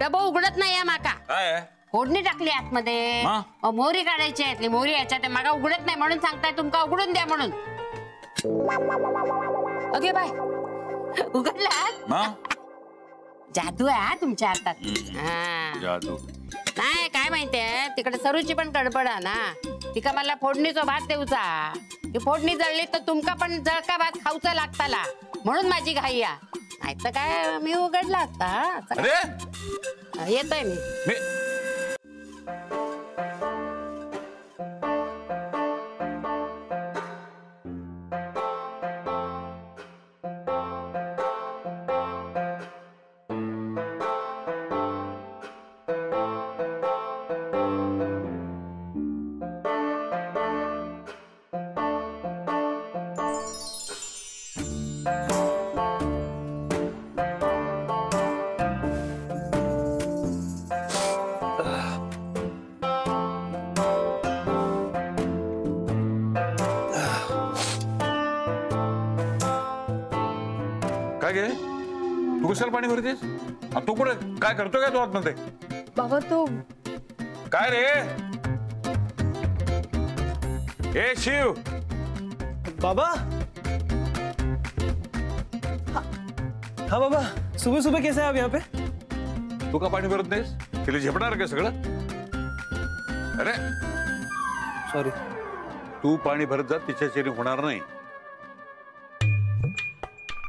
डबो उघडत नाही माका काय फोडणी टाकली आतमध्ये मोहरी काढायची आहे मोहरी याच्यात मागा उघडत नाही म्हणून सांगताय तुमका उघडून द्या म्हणून ओके बाय उघडला जादू आहे हा तुमच्या हातात जादू नाही काय माहितीये तिकडे सरूची पण गडबड आहे ना तिका मला फोडणीचा भात देऊचा ती फोडणी जळली तर तुमका पण जळका भात खाऊचा लागताला म्हणून माझी घाई आहे नाही तर काय मी उघडला असता येतोय मी काय गे तू कशाला पाणी भरतेस तू कुठे काय करतो काय तू आतमध्ये बाबा तो काय रे ए शिव बाबा हाँ बाबा सुबह सुबह कैसे आप यहाँ पे तू का पाणी भरत नाहीस तिला झेपणार का सगळं अरे सॉरी तू पाणी भरत जा तिच्या चेरी होणार नाही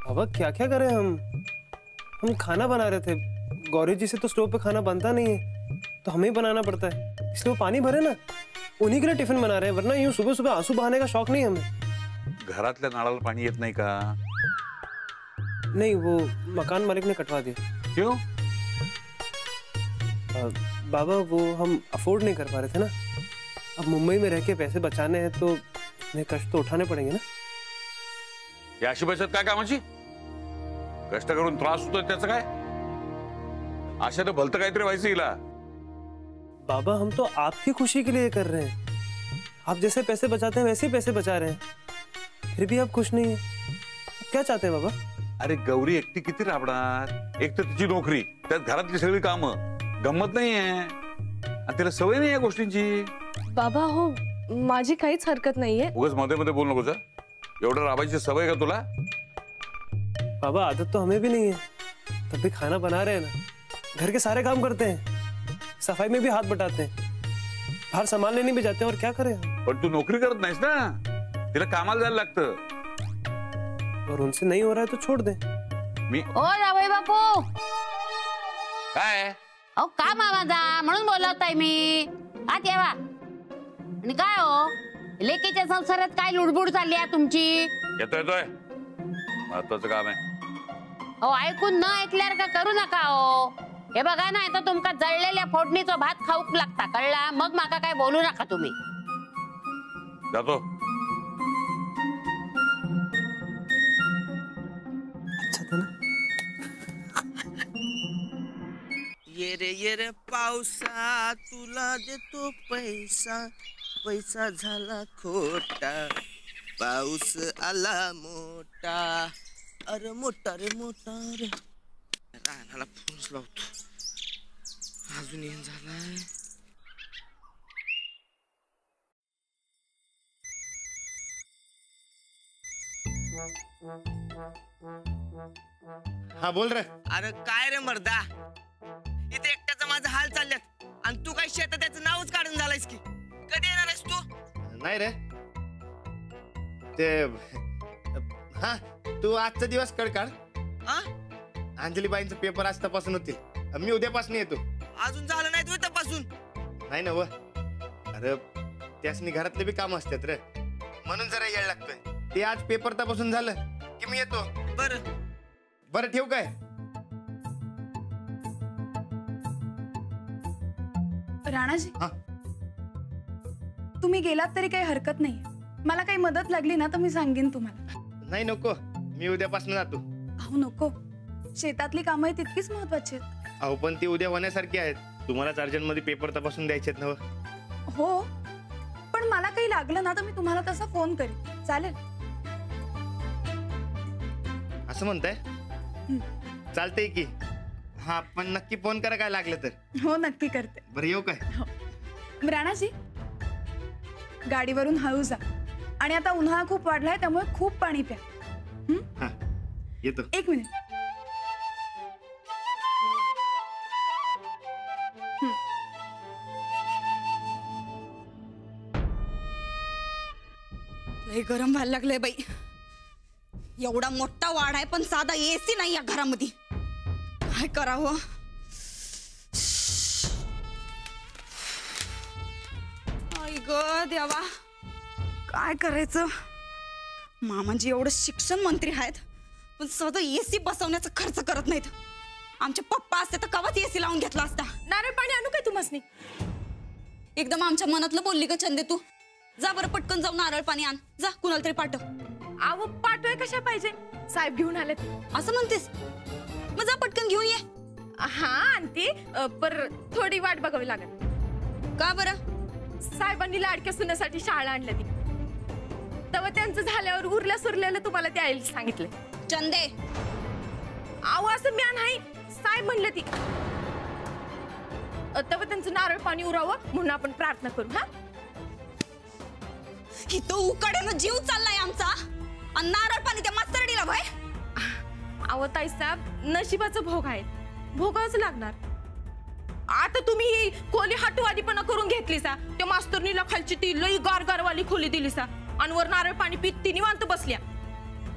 बाबा क्या क्या करें हम खाना बना रहे थे गौरी जी से तो स्टोव पे खाना बनता नहीं है तो हमें ही बनाना पड़ता है इसलिए वो पानी भरे ना उन्हीं के लिए टिफिन बना रहे हैं वरना यूं सुबह सुबह आंसू बहाने का शौक नहीं है हमें घरातल्या नळाला पाणी येत नाही का नहीं वो मकान मालिक ने कटवा दिया क्यों बाबा वो हम अफोर्ड नहीं कर पा रहे थे ना अब मुंबई में रह के पैसे बचाने हैं तो इतने कष्ट तो उठाने पड़ेंगे ना या अशी बचत काय कामाची कष्ट करून त्रास होतोय त्याचं काय अशा तर भलतं काहीतरी व्हायचं हिला बाबा हम तो आपकी खुशी के लिए कर रहे हैं आप जैसे पैसे बचाते हैं वैसे ही पैसे बचा रहे हैं फिर भी आप खुश नहीं है क्या चाहते हैं बाबा अरे गौरी एकटी किती राबणार एक तर तिची नोकरी त्यात घरातली सगळी कामं गंमत नाहीये आणि तिला सवय नाही या गोष्टींची बाबा हो माझी काहीच हरकत नाहीये उगाच मध्ये मध्ये बोल नकोस एवढं राबायची सवय का तुला बाबा आदत तो हमें भी नहीं है तब भी खाना बना रहे हैं ना घर के सारे काम करते हैं सफाई में भी हाथ बटाते हैं बाहर सामान लेने भी जाते हैं और क्या करें पण तू नोकरी करत नाहीस ना तिला कामाला जायला लागतं और उनसे नहीं हो रहा है तो छोड़ दे मी ओ जावई बापू काय अहो काम आवाजा म्हणून बोलवताय मी आत यावा आणि काय हो लेकीच्या संसारात काय लुडबुड चालली आहे तुमची येतोय महत्वाचं काम आहे अहो ऐकून न ऐकल्यावर का करू नका हो हे बघा ना आता तुमका जळलेल्या फोडणीचा भात खाऊक लागता कळला मग माका काय बोलू नका तुम्ही जातो अच्छा था ना ये रे पावसा तुला देतो पैसा पैसा झाला खोटा पाऊस आला मोठा अरे मोठा रे रानाला फोनच लावतो अजून येऊन झालाय हा बोल रे अरे काय रे मर्दा इथे एकट्याचं माझं हाल चालल्यात आणि तू काय शेतात त्याचं नावच काढून झालायस की कधी येणार आहेस तू नाही रे ते हा तू आजचा दिवस काढ हा अंजलीबाईंचा पेपर आज तपासून होतील मी उद्यापासून येतो अजून झालं नाही तुझं तपासून नाही ना व अरे त्यासनी घरातले बी काम असतात रे म्हणून जरा येळ लागतोय ते आज पेपर तपासून झालं की मी येतो बरं ठेवू काय राणाजी तुम्ही गेलात तरी काही हरकत नाही मला काही मदत लागली ना तर मी सांगेन तुम्हाला नाही नको मी उद्यापासून जातो अहो नको शेतातली कामं तितकीच महत्वाची आहेत अहो पण ती उद्या होण्यासारखी आहेत तुम्हाला अर्जंट मध्ये पेपर तपासून द्यायचे आहेत ना हो पण मला काही लागलं ना तर मी तुम्हाला तसा फोन करीन चालेल असं म्हणताय चालतंय की हा पण नक्की फोन करा काय लागलं तर. हो नक्की करते. बरं येऊ काय? राणाजी गाडीवरून हळू जा आणि आता उन्हाळा खूप वाढलाय त्यामुळे खूप पाणी प्या. हा येतो. 1 मिनिट. लय गरम व्हायला लागलंय बाई. एवढा मोठा वाढ आहे पण साधा एसी नाही या घरामध्ये. काय करावं? आई ग देवा, काय करायचं? मामाजी एवढं शिक्षण मंत्री आहेत पण साधा एसी बसवण्याचा खर्च करत नाहीत. आमचे पप्पा असते तर कवाच एसी लावून घेतला असता. नारळ पाणी आणू काय तुम्हासनी? एकदम आमच्या मनातलं बोलली का चंदे तू. जा बरं पटकन जाऊन नारळ पाणी आण. जा कुणाला तरी पाठव. अहो पाठवाय कशा पाहिजे? साहेब घेऊन आलेत. असं म्हणतेस? मग जा पटकन घेऊन ये. हा आणते पर थोडी वाट बघावी लागेल. का बरं? साहेबांनी लाडक्या सुनेसाठी शाळा आणल्या ती तेव्हा त्यांचं झाल्यावर उरल्या सुरल्याला तुम्हाला द्यायला सांगितले. चंदे अहो असं म्या नाही, साहेब म्हणलं ती तेव्हा त्यांचं नारळ पाणी उरावं म्हणून आपण प्रार्थना करू. हा इथं उकाड्यानं जीव चाललाय आमचा आणि नारळ पाणी त्या मास्तरडीला भाई. अहो ताई साहेब नशिबाचा भोग आहे, भोगावंच लागणार. आता तुम्ही ही खोली हाटवादीपणा करून घेतली सा. त्या मास्तरनीला खालची ती लई गारगारवाली खोली दिली सा आणि वर नारळ पाणी पित ती निवांत बसल्या.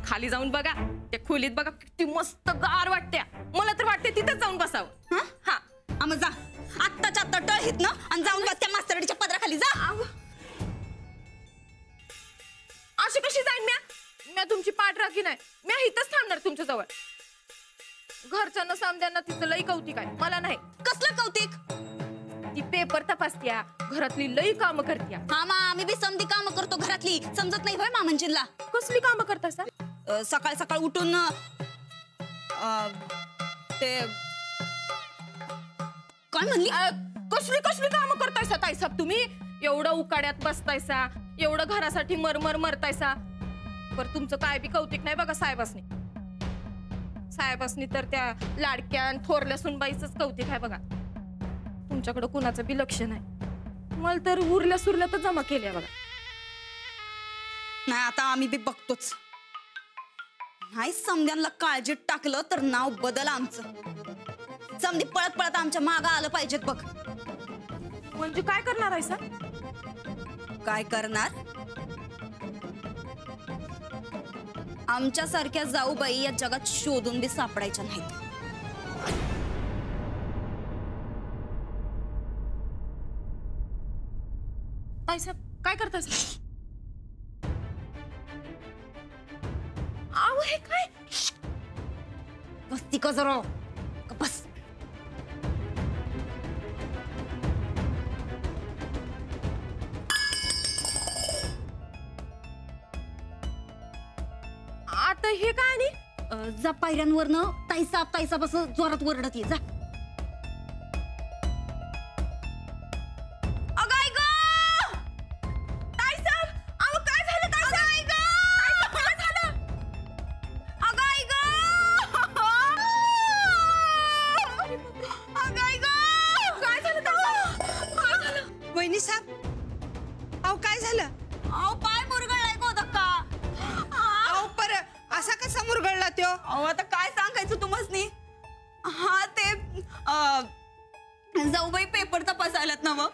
खाली जाऊन बघा त्या खोलीत बघा किती मस्त गार वाटत्या. मला तर वाटते तिथं जाऊन बसावं. हा मग जा आत्ताच्या आत्ता टळहीत ना आणि जाऊन बस त्या मास्तरडीच्या पदराखाली जा. अशी कशी जाईन म्या तुमची पाठ राखी नाही. म्या इथंच थांबणार तुमच्या जवळ. घरच्यांना समद्यांना तिचं लई कौतिक आहे, मला नाही. कसलं कौतिक? ती पेपर तपासत्या, घरातली लई कामं करत्या. हा मा आम्ही बी समधी कामं करतो घरातली. समजत नाही होय मामंजीला? कसली कामं करता सा? सकाळ सकाळ उठून ते काय म्हणली? कसली कामं करतायसा ताई साहेब तुम्ही? एवढं उकाड्यात बसतायसा, एवढं घरासाठी मरमर मरतायसा, पर तुमचं काय बी कौतिक नाही बघा साहेबासनी. साहेबासनी तर त्या लाडक्या आणि थोरल्या सुनबाईचंच कौतिक आहे बघा. तुमच्याकडे कुणाचं बी लक्ष नाही. मला तर उरल्या सुरल्या तर जमा केल्या बघा. नाही आता आम्ही बी बघतोच. नाही समद्यांना काळजीत टाकलं तर नाव बदल आमचं. समधी पळत पळत आमच्या मागं आलं पाहिजेत बघ. म्हणजे काय करणार आहे सा? काय करणार? आमच्या सारख्या जाऊबाई या जगात शोधून बी सापडायच्या नाहीत. ताई साहेब काय करताय? अहो हे काय? बसती का जरा बस. आता हे काय आणि? जा पायऱ्यांवरनं ताईसाब असं जोरात वरडत ये जा. वहिनी साहेब अहो काय झालं? अहो पाय मुरगळलाय गो धक्का. अहो पर असा कसा मुरगळला त्यो? अहो आता काय सांगायचं तुम्हासनी. हा ते जाऊबाई पेपर तपासायलात ना मग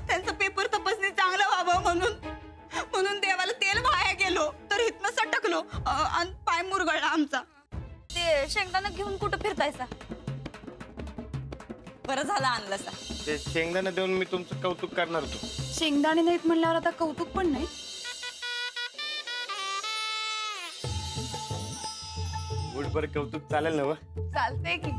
त्यांचं पेपर तपासणी चांगलं व्हावं म्हणून देवाला तेल वाया गेलो तर इथनं सटकलो आणि पाय मुरगळला आमचा. ते शेंगदाणा घेऊन कुठं फिरतायसा? बरं झालं आणलंसा. ते शेंगदाणा देऊन मी तुमचं कौतुक करणार होतो. शेंगदाणे नाहीत म्हणल्यावर आता कौतुक पण नाही. गुडभर कौतुक चालेल ना? चालतंय की.